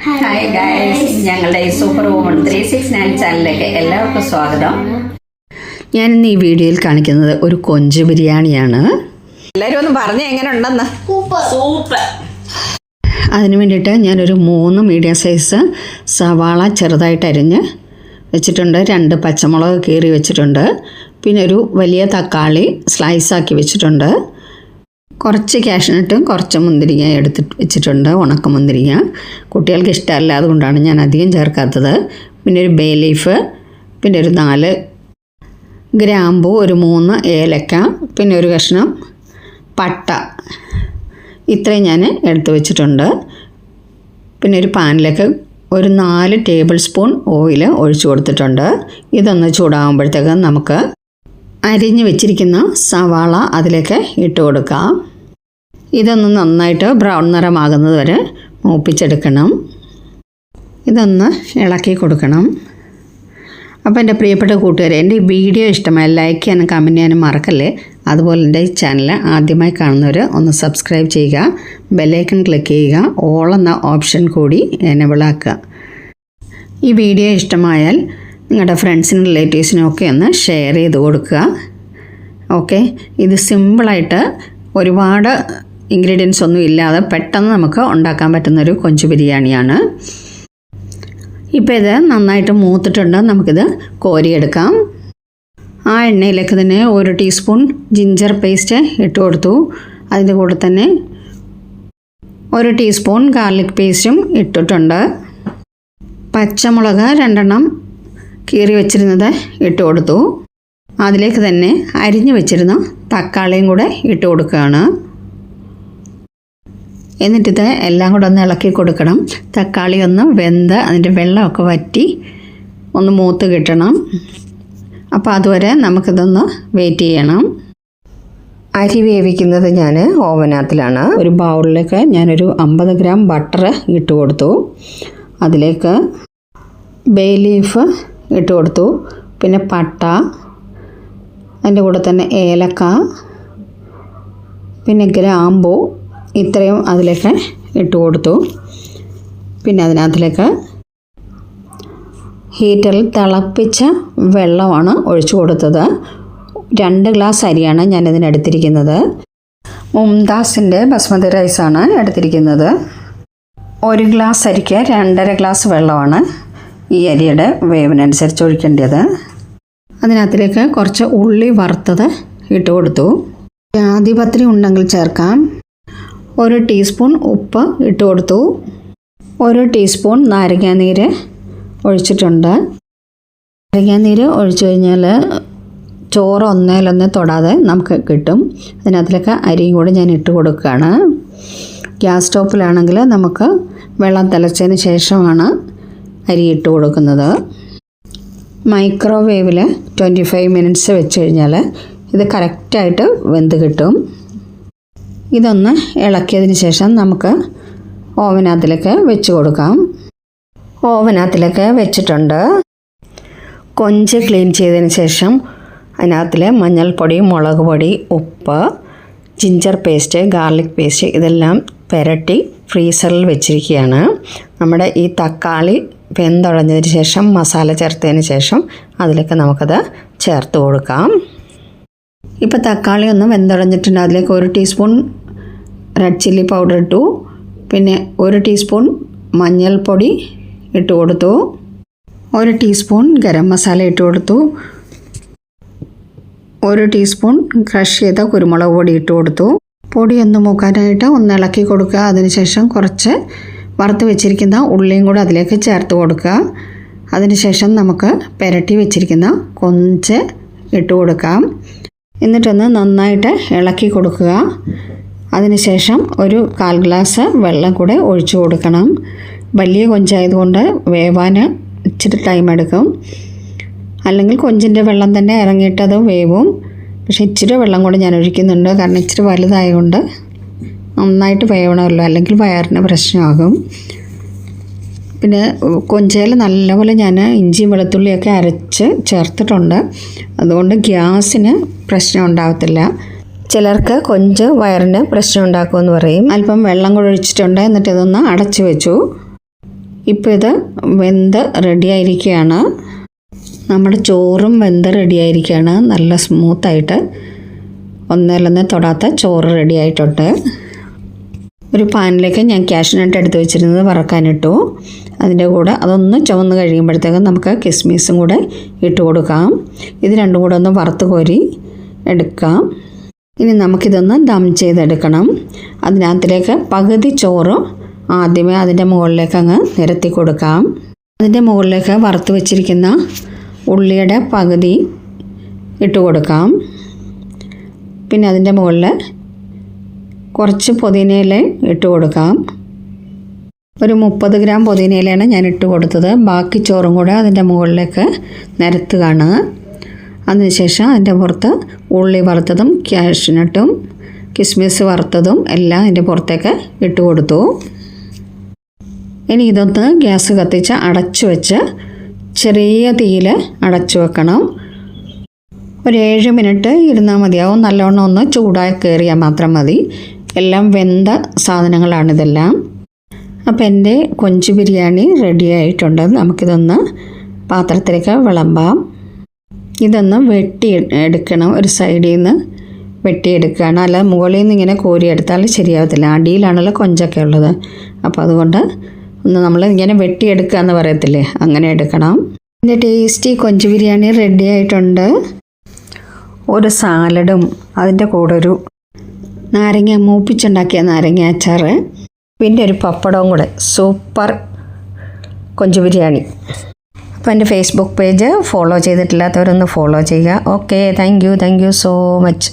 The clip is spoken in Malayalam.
ഹായ് ഗൈസ്, ഞങ്ങളുടെ സൂപ്പർ വുമൺ 369 ചാനലിലേക്ക് എല്ലാവർക്കും സ്വാഗതം. ഞാനിന്ന് ഈ വീഡിയോയിൽ കാണിക്കുന്നത് ഒരു കൊഞ്ച് ബിരിയാണിയാണ്. എല്ലാവരും ഒന്ന് പറഞ്ഞ എങ്ങനെ ഉണ്ടെന്ന്. സൂപ്പർ. അതിന് വേണ്ടിയിട്ട് ഞാനൊരു 3 മീഡിയം സൈസ് സവാള ചെറുതായിട്ട് അരിഞ്ഞ് വെച്ചിട്ടുണ്ട്, 2 പച്ചമുളക് കീറി വെച്ചിട്ടുണ്ട്, പിന്നെ ഒരു വലിയ തക്കാളി സ്ലൈസാക്കി വെച്ചിട്ടുണ്ട്, കുറച്ച് കാഷ്നട്ടും കുറച്ച് മുന്തിരിങ്ങ എടുത്ത് വെച്ചിട്ടുണ്ട്, ഉണക്ക മുന്തിരിങ്ങ. കുട്ടികൾക്ക് ഇഷ്ടമല്ല, അതുകൊണ്ടാണ് ഞാൻ അധികം ചേർക്കാത്തത്. പിന്നെ ഒരു ബേ ലീഫ്, പിന്നെ ഒരു 4 ഗ്രാമ്പൂ, ഒരു 3 ഏലക്ക, പിന്നെ ഒരു കഷ്ണം പട്ട, ഇത്രയും ഞാൻ എടുത്ത് വെച്ചിട്ടുണ്ട്. പിന്നെ ഒരു പാനിലേക്ക് ഒരു 4 ടേബിൾ സ്പൂൺ ഓയിൽ ഒഴിച്ചു കൊടുത്തിട്ടുണ്ട്. ഇതൊന്ന് ചൂടാകുമ്പോഴത്തേക്ക് നമുക്ക് അരിഞ്ഞ് വെച്ചിരിക്കുന്ന സവാള അതിലേക്ക് ഇട്ട് കൊടുക്കാം. ഇതൊന്ന് നന്നായിട്ട് ബ്രൗൺ നിറമാകുന്നത് വരെ മൂപ്പിച്ചെടുക്കണം. ഇതൊന്ന് ഇളക്കി കൊടുക്കണം. അപ്പോൾ എൻ്റെ പ്രിയപ്പെട്ട കൂട്ടുകാരെ, എൻ്റെ ഈ വീഡിയോ ഇഷ്ടമായി ലൈക്ക് ചെയ്യാനും കമൻറ്റ് ചെയ്യാനും മറക്കല്ലേ. അതുപോലെ എൻ്റെ ഈ ചാനൽ ആദ്യമായി കാണുന്നവർ ഒന്ന് സബ്സ്ക്രൈബ് ചെയ്യുക, ബെല്ലൈക്കൺ ക്ലിക്ക് ചെയ്യുക, ഓൾ എന്ന ഓപ്ഷൻ കൂടി എനേബിൾ ആക്കുക. ഈ വീഡിയോ ഇഷ്ടമായാൽ നിങ്ങളുടെ ഫ്രണ്ട്സിനും റിലേറ്റീവ്സിനും ഒക്കെ ഒന്ന് ഷെയർ ചെയ്ത് കൊടുക്കുക. ഓക്കെ, ഇത് സിമ്പിളായിട്ട് ഒരുപാട് ഇൻഗ്രീഡിയൻസ് ഒന്നും ഇല്ലാതെ പെട്ടെന്ന് നമുക്ക് ഉണ്ടാക്കാൻ പറ്റുന്നൊരു കൊഞ്ച് ബിരിയാണിയാണ്. ഇപ്പോൾ ഇത് നന്നായിട്ട് മൂത്തിട്ടുണ്ട്, നമുക്കിത് കോരിയെടുക്കാം. ആ എണ്ണയിലേക്ക് തന്നെ 1 ടീസ്പൂൺ ജിഞ്ചർ പേസ്റ്റ് ഇട്ട് കൊടുത്തു. അതിൻ്റെ കൂടെ തന്നെ 1 ടീസ്പൂൺ ഗാർലിക് പേസ്റ്റും ഇട്ടിട്ടുണ്ട്. പച്ചമുളക് 2 കീറി വെച്ചിരുന്നത് ഇട്ട് കൊടുത്തു. അതിലേക്ക് തന്നെ അരിഞ്ഞു വെച്ചിരുന്ന തക്കാളിയും കൂടെ ഇട്ട് കൊടുക്കുകയാണ്. എന്നിട്ടിത് എല്ലാം കൂടെ ഒന്ന് ഇളക്കി കൊടുക്കണം. തക്കാളി ഒന്ന് വെന്ത് അതിൻ്റെ വെള്ളമൊക്കെ വറ്റി ഒന്ന് മൂത്ത് കിട്ടണം. അപ്പോൾ അതുവരെ നമുക്കിതൊന്ന് വെയിറ്റ് ചെയ്യണം. അരി വേവിക്കുന്നത് ഞാൻ ഓവനകത്തിലാണ്. ഒരു ബൗളിലേക്ക് ഞാനൊരു 50 ഗ്രാം ബട്ടർ ഇട്ട് കൊടുത്തു. അതിലേക്ക് ബേ ലീഫ് ഇട്ട് കൊടുത്തു, പിന്നെ പട്ട, അതിൻ്റെ കൂടെ തന്നെ ഏലക്ക, പിന്നെ ഗ്രാമ്പൂ, ഇത്രയും അതിലേക്ക് ഇട്ട് കൊടുത്തു. പിന്നെ അതിനകത്തിലേക്ക് ഹീറ്ററിൽ തിളപ്പിച്ച വെള്ളമാണ് ഒഴിച്ചു കൊടുത്തത്. 2 ഗ്ലാസ് അരിയാണ് ഞാനിതിനെടുത്തിരിക്കുന്നത്. മുംതാസിൻ്റെ ബസ്മതി റൈസാണ് എടുത്തിരിക്കുന്നത്. 1 ഗ്ലാസ് അരിക്ക് 2.5 ഗ്ലാസ് വെള്ളമാണ് ഈ അരിയുടെ വേവിനനുസരിച്ച് ഒഴിക്കേണ്ടത്. അതിനകത്തിലേക്ക് കുറച്ച് ഉള്ളി വറുത്തത് ഇട്ട് കൊടുത്തു. ജാതിപത്രി ഉണ്ടെങ്കിൽ ചേർക്കാം. 1 ടീസ്പൂൺ ഉപ്പ് ഇട്ട് കൊടുത്തു. 1 ടീസ്പൂൺ നാരങ്ങാനീര് ഒഴിച്ചിട്ടുണ്ട്. നാരങ്ങാനീര് ഒഴിച്ചു കഴിഞ്ഞാൽ ചോറ് ഒന്നേലൊന്ന് തൊടാതെ നമുക്ക് കിട്ടും. അതിനകത്തിലേക്ക് അരിയും കൂടി ഞാൻ ഇട്ട് കൊടുക്കുകയാണ്. ഗ്യാസ് സ്റ്റോപ്പിലാണെങ്കിൽ നമുക്ക് വെള്ളം തിളച്ചതിന് ശേഷമാണ് അരി ഇട്ട് കൊടുക്കുന്നത്. മൈക്രോവേവിൽ 25 മിനിറ്റ്സ് വെച്ച് കഴിഞ്ഞാൽ ഇത് കറക്റ്റായിട്ട് വെന്ത് കിട്ടും. ഇതൊന്ന് ഇളക്കിയതിന് ശേഷം നമുക്ക് ഓവനകത്തിലേക്ക് വെച്ച് കൊടുക്കാം. ഓവനകത്തിലേക്ക് വെച്ചിട്ടുണ്ട്. കൊഞ്ച് ക്ലീൻ ചെയ്തതിന് ശേഷം അതിനകത്തിൽ മഞ്ഞൾപ്പൊടി, മുളക് പൊടി, ഉപ്പ്, ജിഞ്ചർ പേസ്റ്റ്, ഗാർലിക് പേസ്റ്റ് ഇതെല്ലാം പുരട്ടി ഫ്രീസറിൽ വെച്ചിരിക്കുകയാണ്. നമ്മുടെ ഈ തക്കാളി വെന്തുടഞ്ഞതിന് ശേഷം മസാല ചേർത്തതിന് ശേഷം അതിലേക്ക് നമുക്കത് ചേർത്ത് കൊടുക്കാം. ഇപ്പോൾ തക്കാളി ഒന്ന് വെന്തുടഞ്ഞിട്ടുണ്ട്. അതിലേക്ക് 1 ടീസ്പൂൺ റെഡ് ചില്ലി പൗഡർ ഇട്ടു. പിന്നെ 1 ടീസ്പൂൺ മഞ്ഞൾപ്പൊടി ഇട്ട് കൊടുത്തു. 1 ടീസ്പൂൺ ഗരം മസാല ഇട്ട് കൊടുത്തു. 1 ടീസ്പൂൺ ക്രഷ് ചെയ്ത കുരുമുളക് പൊടി ഇട്ട് കൊടുത്തു. പൊടി ഒന്ന് മൂക്കാനായിട്ട് ഒന്ന് ഇളക്കി കൊടുക്കുക. അതിനുശേഷം കുറച്ച് വറുത്ത് വെച്ചിരിക്കുന്ന ഉള്ളിയും കൂടെ അതിലേക്ക് ചേർത്ത് കൊടുക്കുക. അതിനുശേഷം നമുക്ക് പുരട്ടി വെച്ചിരിക്കുന്ന കൊഞ്ച് ഇട്ട് കൊടുക്കാം. എന്നിട്ടൊന്ന് നന്നായിട്ട് ഇളക്കി കൊടുക്കുക. അതിനുശേഷം ഒരു 1/4 ഗ്ലാസ് വെള്ളം കൂടെ ഒഴിച്ചു കൊടുക്കണം. വലിയ കൊഞ്ചായതുകൊണ്ട് വേവാൻ ഇച്ചിരി ടൈം എടുക്കും. അല്ലെങ്കിൽ കൊഞ്ചിൻ്റെ വെള്ളം തന്നെ ഇറങ്ങിയിട്ടത് വേവും. പക്ഷേ ഇച്ചിരി വെള്ളം കൂടെ ഞാൻ ഒഴിക്കുന്നുണ്ട്, കാരണം ഇച്ചിരി വലുതായതുകൊണ്ട് നന്നായിട്ട് വേവണമല്ലോ, അല്ലെങ്കിൽ വയറിന് പ്രശ്നമാകും. പിന്നെ കൊഞ്ചയിൽ നല്ലപോലെ ഞാൻ ഇഞ്ചിയും വെളുത്തുള്ളിയൊക്കെ അരച്ച് ചേർത്തിട്ടുണ്ട്. അതുകൊണ്ട് ഗ്യാസിന് പ്രശ്നം ഉണ്ടാകത്തില്ല. ചിലർക്ക് കൊഞ്ച് വയറിന് പ്രശ്നം ഉണ്ടാക്കുമെന്ന് പറയും. അല്പം വെള്ളം കൂടെ ഒഴിച്ചിട്ടുണ്ട്. എന്നിട്ട് ഇതൊന്ന് അടച്ചു വെച്ചു. ഇപ്പോൾ ഇത് വെന്ത് റെഡിയായിരിക്കുകയാണ്. നമ്മുടെ ചോറും വെന്ത് റെഡിയായിരിക്കുകയാണ്. നല്ല സ്മൂത്തായിട്ട് ഒന്നിലൊന്ന് തൊടാത്ത ചോറ് റെഡിയായിട്ടുണ്ട്. ഒരു പാനിലേക്ക് ഞാൻ കാഷ്യൂനട്ട് എടുത്ത് വെച്ചിരുന്നത് വറക്കാനിട്ടു. അതിൻ്റെ കൂടെ അതൊന്ന് ചുവന്ന് കഴിയുമ്പോഴത്തേക്കും നമുക്ക് കിസ്മിസും കൂടെ ഇട്ട് കൊടുക്കാം. ഇത് രണ്ടും കൂടെ ഒന്ന് വറുത്ത് കോരി എടുക്കാം. ഇനി നമുക്കിതൊന്ന് ദം ചെയ്തെടുക്കണം. അതിനകത്തിലേക്ക് പകുതി ചോറ് ആദ്യമേ അതിൻ്റെ മുകളിലേക്ക് അങ്ങ് നിരത്തി കൊടുക്കാം. അതിൻ്റെ മുകളിലേക്ക് വറുത്ത് വെച്ചിരിക്കുന്ന ഉള്ളിയുടെ പകുതി ഇട്ട് കൊടുക്കാം. പിന്നെ അതിൻ്റെ മുകളിൽ കുറച്ച് പുതിനയില ഇട്ട് കൊടുക്കാം. ഒരു 30 ഗ്രാം പുതിനയിലയാണ് ഞാൻ ഇട്ട് കൊടുത്തത്. ബാക്കി ചോറും കൂടെ അതിൻ്റെ മുകളിലേക്ക് നിരത്തുകയാണ്. അതിനുശേഷം അതിൻ്റെ പുറത്ത് ഉള്ളി വറുത്തതും കാഷ്യൂനട്ടും കിസ്മിസ് വറുത്തതും എല്ലാം അതിൻ്റെ പുറത്തേക്ക് ഇട്ട് കൊടുത്തു. ഇനി ഇതൊന്ന് ഗ്യാസ് കത്തിച്ച് അടച്ചു വെച്ച് ചെറിയ തീയിൽ അടച്ചു വെക്കണം. ഒരു 7 മിനിറ്റ് ഇരുന്നാൽ മതിയാവും. നല്ലോണം ഒന്ന് ചൂടായി കയറിയാൽ മാത്രം മതി. എല്ലാം വെന്ത സാധനങ്ങളാണിതെല്ലാം. അപ്പോൾ എൻ്റെ കൊഞ്ച് ബിരിയാണി റെഡി ആയിട്ടുണ്ട്. നമുക്കിതൊന്ന് പാത്രത്തിലേക്ക് വിളമ്പാം. ഇതൊന്ന് വെട്ടി എടുക്കണം. ഒരു സൈഡിൽ നിന്ന് വെട്ടിയെടുക്കുകയാണ്. അല്ല മുകളിൽ നിന്ന് ഇങ്ങനെ കോരിയെടുത്താൽ ശരിയാവത്തില്ല. അടിയിലാണല്ലോ കൊഞ്ചൊക്കെ ഉള്ളത്. അപ്പോൾ അതുകൊണ്ട് ഒന്ന് നമ്മൾ ഇങ്ങനെ വെട്ടിയെടുക്കുക എന്ന് പറയത്തില്ലേ, അങ്ങനെ എടുക്കണം. എൻ്റെ ടേസ്റ്റി കൊഞ്ച് ബിരിയാണി റെഡി ആയിട്ടുണ്ട്. ഒരു സാലഡും അതിൻ്റെ കൂടെ ഒരു നാരങ്ങ മൂപ്പിച്ചുണ്ടാക്കിയ നാരങ്ങ അച്ചാർ, പിന്നെ ഒരു പപ്പടവും കൂടെ. സൂപ്പർ കൊഞ്ച് ബിരിയാണി. അപ്പോൾ എൻ്റെ ഫേസ്ബുക്ക് പേജ് ഫോളോ ചെയ്തിട്ടില്ലാത്തവരൊന്ന് ഫോളോ ചെയ്യുക. Okay, thank you so much.